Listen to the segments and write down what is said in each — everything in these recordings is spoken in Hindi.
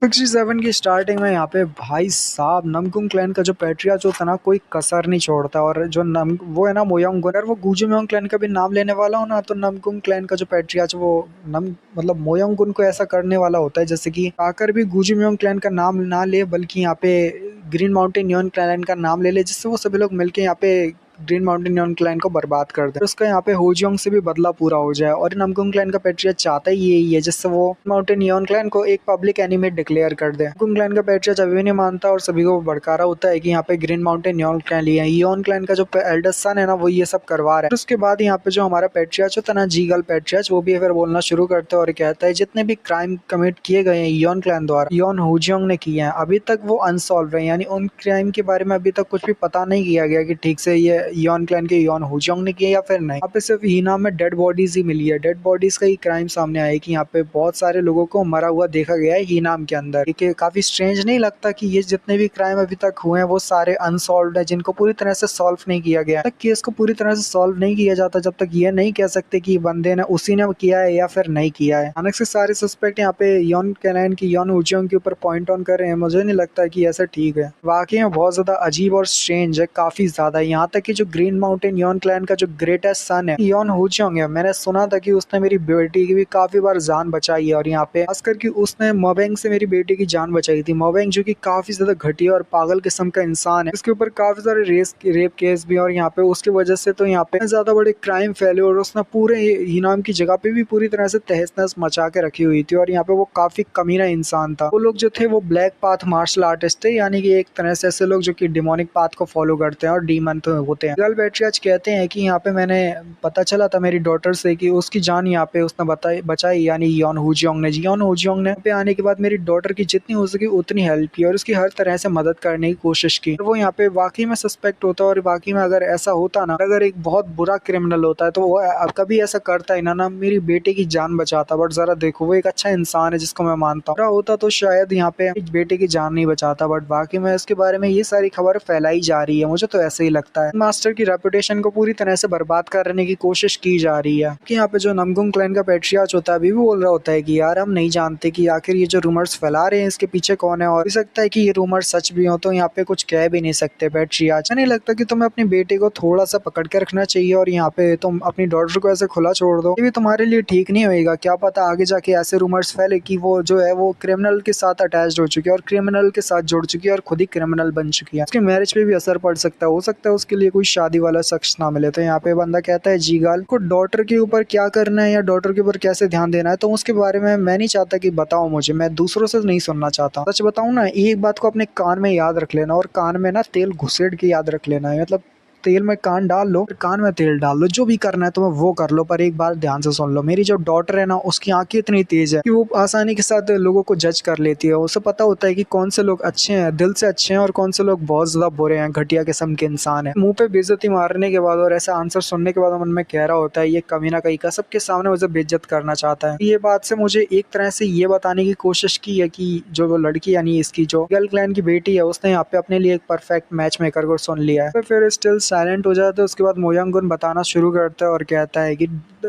67 की स्टार्टिंग में यहाँ पे भाई साहब नमकुंग क्लैन का जो पैट्रियार्च होता है ना, कोई कसर नहीं छोड़ता। और जो नम वो है ना मोयोंग गुनर, वो गुजुमयोंग क्लैन का भी नाम लेने वाला हो ना, तो नमकुंग क्लैन का जो पैट्रियार्च वो नम मतलब मोयोंग गुन को ऐसा करने वाला होता है जैसे कि आकर भी गुजुमयोंग क्लैन का नाम ना ले, बल्कि यहाँ पे ग्रीन माउंटेन नियॉन क्लैन का नाम ले ले, जिससे वो सभी लोग मिलके यहाँ पे ग्रीन माउंटेन नियॉन क्लैन को बर्बाद कर दे। उसका यहाँ पे होजियोंग से भी बदला पूरा हो जाए। और नमकुंग क्लैन का पैट्रियट चाहता ही यही है, जिससे वो माउंटेन नियॉन क्लैन को एक पब्लिक एनिमी डिक्लेयर कर दे। नमकुंग क्लैन का पैट्रियट अभी भी नहीं मानता और सभी को भड़का रहा होता है कि यहाँ पे ग्रीन माउंटेन नियॉन क्लैन लिया है, नियॉन क्लैन का जो एल्डर सन है ना, वो ये सब करवा रहा है। उसके बाद यहाँ पे जो हमारा पैट्रियट होता है ना, जीगल पैट्रियट, वो भी फिर बोलना शुरू करता है और कहता है जितने भी क्राइम कमिट किए गए हैं योन क्लैन द्वारा, योन हुजियोंग ने किए हैं, अभी तक वो अनसॉल्व है। यानी उन क्राइम के बारे में अभी तक कुछ भी पता नहीं किया गया कि ठीक से ये योन क्लैन के योन हुजियोंग ने किए या फिर नहीं। यहाँ पे सिर्फ हीना में डेड बॉडीज ही मिली है। डेड बॉडीज का ही क्राइम सामने आया कि यहाँ पे बहुत सारे लोगों को मरा हुआ देखा गया है हीनाम के अंदर। ये काफी स्ट्रेंज नहीं लगता कि ये जितने भी क्राइम अभी तक हुए हैं वो सारे अनसॉल्व है, जिनको पूरी तरह से सॉल्व नहीं किया गया। तक केस को पूरी तरह से सॉल्व नहीं किया जाता जब तक ये नहीं कह सकते कि बंदे ने उसी ने किया है या फिर नहीं किया है। अचानक से सारे सस्पेक्ट यहाँ पे योन कैलान की योन उजियोंग के ऊपर पॉइंट ऑन कर रहे हैं। मुझे नहीं लगता कि ऐसा ठीक है। वाकई में बहुत ज्यादा अजीब और स्ट्रेंज है, काफी ज्यादा। यहाँ तक कि जो ग्रीन माउंटेन योन क्लैन का जो ग्रेटेस्ट सन है योन हुजियोंग है, मैंने सुना था कि उसने मेरी बेटी की भी काफी बार जान बचाई है। और यहाँ पे खास करके उसने मोबेंग से मेरी बेटी की जान बचाई थी। मोबेंग जो कि काफी ज्यादा घटिया और पागल किस्म का इंसान है, उसके ऊपर काफी सारे रेप केस भी। और यहाँ पे उसकी वजह से तो यहाँ पे ज्यादा बड़े क्राइम फैले और उसने पूरे हीनाम की जगह पे भी पूरी तरह से तहस नहस मचा के रखी हुई थी। और यहाँ पे वो काफी कमीना इंसान था। वो लोग जो थे वो ब्लैक पाथ मार्शल आर्टिस्ट थे, यानी कि एक तरह से ऐसे लोग जो कि डिमोनिक पाथ को फॉलो करते हैं और डीमन तो होते हैं। गर्ल बैटरी कहते हैं कि यहाँ पे मैंने पता चला था मेरी डॉटर से कि उसकी जान यहाँ पे उसने बचाई, यानी योन हुजियोंग ने। योन हुजियोंग ने पे आने के बाद मेरी डॉटर की जितनी हो सकी उतनी हेल्प की और उसकी हर तरह से मदद करने की कोशिश की। वो यहाँ पे वाकई में सस्पेक्ट होता है। और वाकई में अगर ऐसा होता ना, अगर एक बहुत बुरा क्रिमिनल होता है तो वो कभी ऐसा करता ही ना मेरी बेटे की जान बचाता। बट जरा देखो, वो एक अच्छा इंसान है जिसको मैं मानता हूँ। होता तो शायद यहाँ पे बेटे की जान नहीं बचाता। बट बाकी में इसके बारे में ये सारी खबर फैलाई जा रही है, मुझे तो ऐसे ही लगता है। मास्टर की रेपुटेशन को पूरी तरह से बर्बाद करने की कोशिश की जा रही है। कि यहाँ पे जो नमकुंग क्लैन का पैट्रियार्च होता है अभी भी बोल रहा होता है कि यार हम नहीं जानते कि आखिर ये जो रूमर्स फैला रहे हैं इसके पीछे कौन है, और हो सकता है कि ये रूमर सच भी हो, तो यहाँ पे कुछ कह भी नहीं सकते पैट्रियार्च। नहीं लगता कि तुम्हें अपनी बेटे को थोड़ा सा पकड़ के रखना चाहिए और यहाँ पे तुम अपनी डॉटर को ऐसे खुला छोड़ दो, ये भी तुम्हारे लिए ठीक नहीं होएगा। क्या पता आगे जाके ऐसे रूमर्स फैले कि वो जो है वो क्रिमिनल के साथ अटैच हो चुकी है और क्रिमिनल के साथ जुड़ चुकी है और खुद ही क्रिमिनल बन चुकी है। उसके मैरिज पे भी असर पड़ सकता है। हो सकता है उसके लिए कोई शादी वाला शख्स ना मिले। तो यहाँ पे बंदा कहता है जीगाल को डॉटर के ऊपर क्या करना है या डॉटर के ऊपर कैसे ध्यान देना है, तो उसके बारे में मैं नहीं चाहता कि बताओ मुझे, मैं दूसरों से नहीं सुनना चाहता। सच बताऊं ना, एक बात को अपने कान में याद रख लेना, और कान में ना तेल घुसेड़ के याद रख लेना है। मतलब तेल में कान डाल लो, फिर कान में तेल डाल लो, जो भी करना है तुम्हें वो कर लो, पर एक बार ध्यान से सुन लो। मेरी जो डॉटर है ना, उसकी आंखें इतनी तेज है कि वो आसानी के साथ लोगों को जज कर लेती है। उसे पता होता है कि कौन से लोग अच्छे हैं, दिल से अच्छे हैं, और कौन से लोग बहुत ज्यादा बुरे हैं, घटिया किस्म के इंसान है। मुंह पे बेइज्जती मारने के बाद और ऐसा आंसर सुनने के बाद मन में कह रहा होता है ये कमीना कहीं का सबके सामने मुझे बेइज्जत करना चाहता है। ये बात से मुझे एक तरह से ये बताने की कोशिश की है कि जो वो लड़की यानी इसकी जो गर्ल क्लैन की बेटी है, उसने यहाँ पे अपने लिए एक परफेक्ट मैच मेकर को सुन लिया है। फिर स्टिल साइलेंट हो जाता है। उसके बाद मोयोंग गुन बताना शुरू करता है और कहता है कि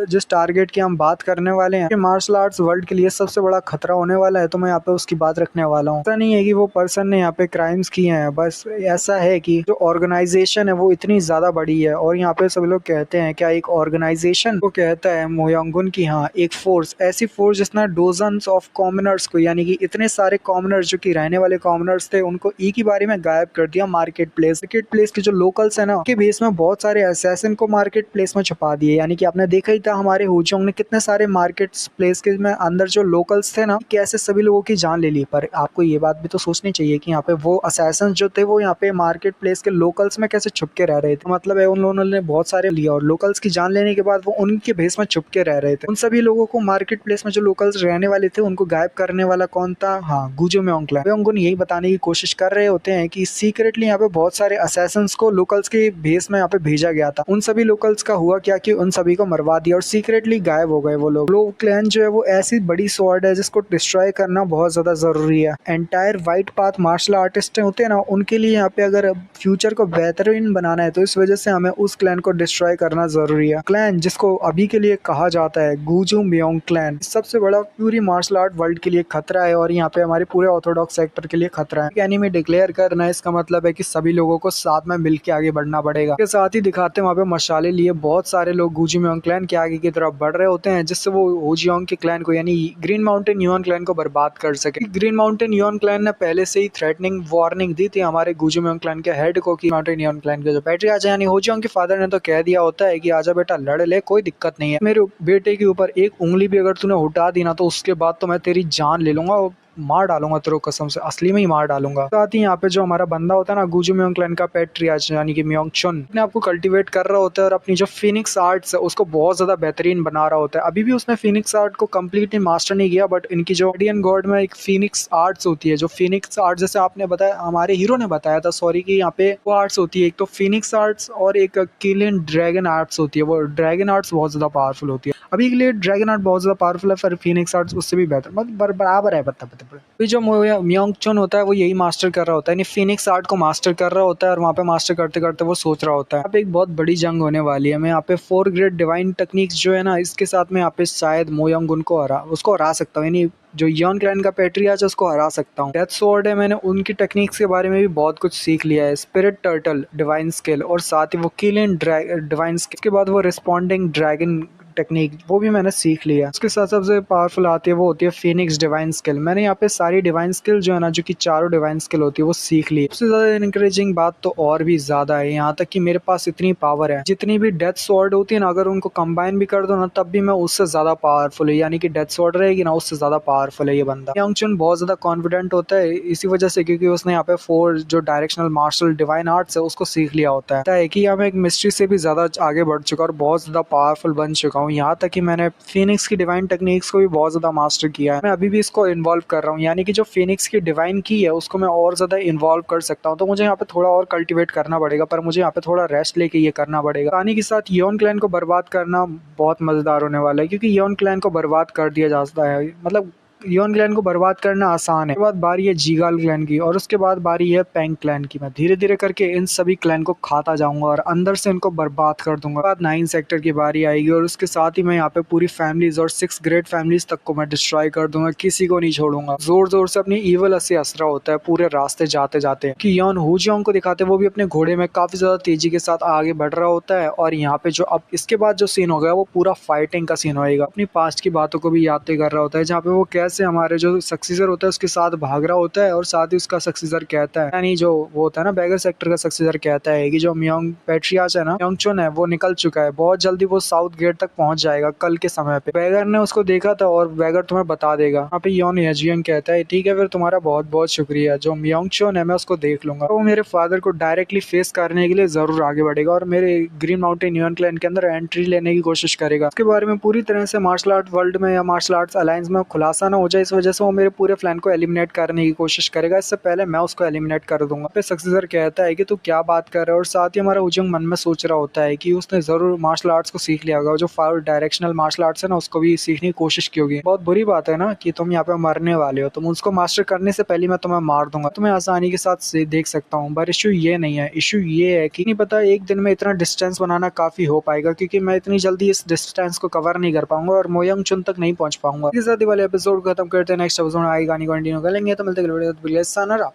जिस टारगेट की हम बात करने वाले हैं, मार्शल आर्ट्स वर्ल्ड के लिए सबसे बड़ा खतरा होने वाला है, तो मैं यहाँ पे उसकी बात रखने वाला हूँ। ऐसा नहीं है कि वो पर्सन ने यहाँ पे क्राइम्स किए हैं, बस ऐसा है कि जो ऑर्गेनाइजेशन है वो इतनी ज्यादा बड़ी है। और यहाँ पे सब लोग कहते हैं क्या एक ऑर्गेनाइजेशन, वो कहता है मोयोंग गुन की हाँ, एक फोर्स, ऐसी फोर्स जिसने डोजन्स ऑफ कॉमनर्स को, यानी कि इतने सारे कॉमनर्स जो कि रहने वाले कॉमनर्स थे, उनको एक ही बारी में गायब कर दिया मार्केट प्लेस। मार्केट प्लेस के जो लोकल्स है ना, के बेस में बहुत सारे असैसिन को मार्केट प्लेस में छुपा दिए। यानी कि आपने देखा ही था हमारे हुजियोंग ने कितने सारे मार्केट प्लेस के में अंदर जो लोकल्स थे ना, कैसे सभी लोगों की जान ले ली। पर आपको ये बात भी तो सोचनी चाहिए कि यहाँ पे वो असैसिन जो थे वो यहाँ पे मार्केट प्लेस के लोकल्स में कैसे छुप के रह रहे थे। मतलब है उन लोगों ने बहुत सारे लिया और लोकल्स की जान लेने के बाद वो उनके भेस में छुप के रह रहे थे। उन सभी लोगों को मार्केट प्लेस में जो लोकल्स रहने वाले थे उनको गायब करने वाला कौन था? हाँ, गुजुमयोंग क्लैन। यही बताने की कोशिश कर रहे होते हैं कि सीक्रेटली यहाँ पे बहुत सारे असैसिन्स को लोकल्स के भेस में यहाँ पे भेजा गया था। उन सभी लोकल्स का हुआ क्या कि उन सभी को मरवा दिया और सीक्रेटली गायब हो गए वो लोग। ग्लो क्लैन जो है वो ऐसी बड़ी स्वॉर्ड है जिसको डिस्ट्रॉय करना बहुत ज्यादा जरूरी है। Entire white path martial artist होते हैं ना, उनके लिए यहाँ पे अगर फ्यूचर को बेहतरीन बनाना है तो इस वजह से हमें उस क्लैन को डिस्ट्रॉय करना जरूरी है। क्लैन जिसको अभी के लिए कहा जाता है गुजू मियोंग क्लैन, सबसे बड़ा प्यूरी मार्शल आर्ट वर्ल्ड के लिए खतरा है और यहाँ पे हमारे पूरे ऑर्थोडॉक्स सेक्टर के लिए खतरा है। एनिमी डिक्लेयर करना है, इसका मतलब है कि सभी लोगों को साथ में मिलकर आगे बढ़ना पड़ेगा। इसके साथ ही दिखाते हैं वहाँ पे मशाले लिए बहुत सारे लोग गुजू मियोंग क्लैन के आगे की तरफ बढ़ रहे होते हैं, जिससे वो होजियोंग के क्लैन को यानी ग्रीन माउंटेन युआन क्लैन को बर्बाद कर सके। ग्रीन माउंटेन युआन क्लैन ने पहले से ही थ्रेटनिंग वार्निंग दी थी हमारे गुजू मियोंग क्लैन के हेड को कि माउंटेन युआन क्लैन के जो पैट्रियार्च यानी होजियोंग के फादर ने तो कह दिया होता है कि आजा बेटा लड़ ले, कोई दिक्कत नहीं है, मेरे बेटे के ऊपर एक उंगली भी अगर तूने उठा दी ना तो उसके बाद तो मैं तेरी जान ले लूंगा और मार डालूंगा तेरे को, कसम से असली में ही मार डालूंगा। साथ ही यहाँ पे जो हमारा बंदा होता है ना गुजू मियोंग क्लैन का पैट्रियार्च यानी कि मियोंग चुन, अपने आपको कल्टीवेट कर रहा होता है और अपनी जो फिनिक्स आर्ट्स है उसको बहुत ज्यादा बेहतरीन बना रहा होता है। अभी भी उसने फिनिक्स आर्ट को कंप्लीटली मास्टर नहीं किया, बट इनकी जो गार्डियन गॉड में एक फिनिक्स आर्ट्स होती है, जो फिनिक्स आर्ट जैसे आपने बताया, हमारे हीरो ने बताया था सॉरी, कि यहाँ पे वो आर्ट्स होती है, एक तो फिनिक्स आर्ट्स और एक किलियन ड्रैगन आर्ट्स होती है। वो ड्रैगन आर्ट्स बहुत ज्यादा पावरफुल होती है। अभी के लिए ड्रैगन आर्ट बहुत ज्यादा पावरफुल है, फिर फिनिक्स आर्ट्स उससे भी बेहतर, मतलब बराबर है। अभी जो मियोंग चुन होता है वो यही मास्टर कर रहा होता है, यानी फिनिक्स आर्ट को मास्टर कर रहा होता है और वहाँ पे मास्टर करते करते वो सोच रहा होता है यहाँ पे एक बहुत बड़ी जंग होने वाली है। मैं यहाँ पे 4 ग्रेड डिवाइन टेक्निक्स जो है ना, इसके साथ में यहाँ पे शायद मोयोंग उनको हरा सकता हूँ, यानी जो युआन क्लैन का पैट्रियार्च है उसको हरा सकता हूँ। डेथ स्वॉर्ड है, मैंने उनकी टेक्निक्स के बारे में भी बहुत कुछ सीख लिया है। स्पिरिट टर्टल डिवाइन स्किल और साथ ही वो किलियन डिवाइन स्किल, के बाद वो रिस्पॉन्डिंग ड्रैगन टेक्निक वो भी मैंने सीख लिया। उसके साथ सबसे पावरफुल आती है वो होती है फिनिक्स डिवाइन स्किल। मैंने यहाँ पे सारी डिवाइन स्किल जो है ना, जो कि चारों डिवाइन स्किल होती है वो सीख ली। सबसे ज्यादा इनकरेजिंग बात तो और भी ज्यादा है, यहाँ तक कि मेरे पास इतनी पावर है, जितनी भी डेथ स्वॉर्ड होती है ना, अगर उनको कंबाइन भी कर दो ना तब भी मैं उससे ज्यादा पावरफुल है, यानी कि डेथ स्वॉर्ड रहेगी ना उससे ज्यादा पावरफुल है ये बंदा। मियोंग चुन बहुत ज्यादा कॉन्फिडेंट होता है इसी वजह से, क्योंकि उसने यहाँ पे 4 जो डायरेक्शनल मार्शल डिवाइन आर्ट्स है उसको सीख लिया होता है कि यहाँ मैं एक मिस्ट्री से भी ज्यादा आगे बढ़ चुका और बहुत ज्यादा पावरफुल बन चुका हूँ। यहाँ तक कि मैंने फिनिक्स की डिवाइन टेक्निक्स को भी बहुत ज्यादा मास्टर किया है। मैं अभी भी इसको इन्वॉल्व कर रहा हूँ, यानी कि जो फिनिक्स की डिवाइन की है उसको मैं और ज्यादा इन्वॉल्व कर सकता हूँ। तो मुझे यहाँ पे थोड़ा और कल्टीवेट करना पड़ेगा, पर मुझे यहाँ पे थोड़ा रेस्ट लेके ये करना पड़ेगा। पानी के साथ युआन क्लैन को बर्बाद करना बहुत मजेदार होने वाला है, क्योंकि युआन क्लैन को बर्बाद कर दिया जाता है, मतलब युआन क्लैन को बर्बाद करना आसान है। उसके बाद बारी है जीगाल क्लैन की और उसके बाद बारी है पेंग क्लैन की। मैं धीरे धीरे करके इन सभी क्लैन को खाता जाऊंगा और अंदर से इनको बर्बाद कर दूंगा। बाद 9 सेक्टर की बारी आएगी और उसके साथ ही मैं यहाँ पे पूरी फैमिलीज और 6 ग्रेट फैमिलीज तक को मैं डिस्ट्रॉय कर दूंगा, किसी को नहीं छोड़ूंगा। जोर जोर से अपनी ईवल से असरा होता है पूरे रास्ते जाते जाते कि युआन हुजियोंग को दिखाते वो भी अपने घोड़े में काफी ज्यादा तेजी के साथ आगे बढ़ रहा होता है। और यहाँ पे जो अब इसके बाद जो सीन हो गया वो पूरा फाइटिंग का सीन होएगा। अपनी पास्ट की बातों को भी याद कर रहा होता है, जहाँ पे वो कैसे हमारे जो सक्सेसर होता है उसके साथ भाग रहा होता है और साथ ही उसका सक्सेसर कहता है, यानी जो वो होता है ना बैगर सेक्टर का सक्सेसर कहता है कि जो मियोंग पैट्रियार्च है ना, मियोंग चुन है, वो निकल चुका है, बहुत जल्दी वो साउथ गेट तक पहुंच जाएगा कल के समय पे। बैगर ने उसको देखा था और बैगर तुम्हें बता देगा। यहाँ पे युआन हेजियंग कहता है ठीक है फिर तुम्हारा बहुत बहुत शुक्रिया, जो मियोंग चुन है मैं उसको देख लूंगा। तो वो मेरे फादर को डायरेक्टली फेस करने के लिए जरूर आगे बढ़ेगा और मेरे ग्रीन माउंटेन युआन क्लैन के अंदर एंट्री लेने की कोशिश करेगा। उसके बारे में पूरी तरह से मार्शल आर्ट वर्ल्ड में या मार्शल आर्ट्स अलायंस में खुलासा ना हो जाए, इस वजह से वो मेरे पूरे प्लान को एलिमिनेट करने की कोशिश करेगा। इससे पहले मैं उसको एलिमिनेट कर दूंगा। फिर सक्सेसर कहता है कि तू क्या बात कर रहा है, और साथ ही हमारा हुजियोंग मन में सोच रहा होता है कि उसने जरूर मार्शल आर्ट्स को सीख लिया होगा, जो 4 डायरेक्शनल मार्शल आर्ट्स है ना उसको भी सीखने की कोशिश की होगी। बहुत बुरी बात है ना कि तुम यहाँ पे मरने वाले हो, तुम उसको मास्टर करने से पहले मैं तुम्हें मार दूंगा, तुम्हें आसानी के साथ से देख सकता हूँ। पर इशू ये नहीं है, इशू ये है कि नहीं पता एक दिन में इतना डिस्टेंस बनाना काफी हो पाएगा, क्योंकि मैं इतनी जल्दी इस डिस्टेंस को कवर नहीं कर पाऊंगा और मोयोंग चुन तक नहीं पहुंच पाऊंगा। इस वाले एपिसोड खत्म करते हैं, नेक्स्ट एपिसोड आगे गानी कंटिन्यू करेंगे। तो मिलते हैं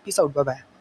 पीस आउट, बाय बाय।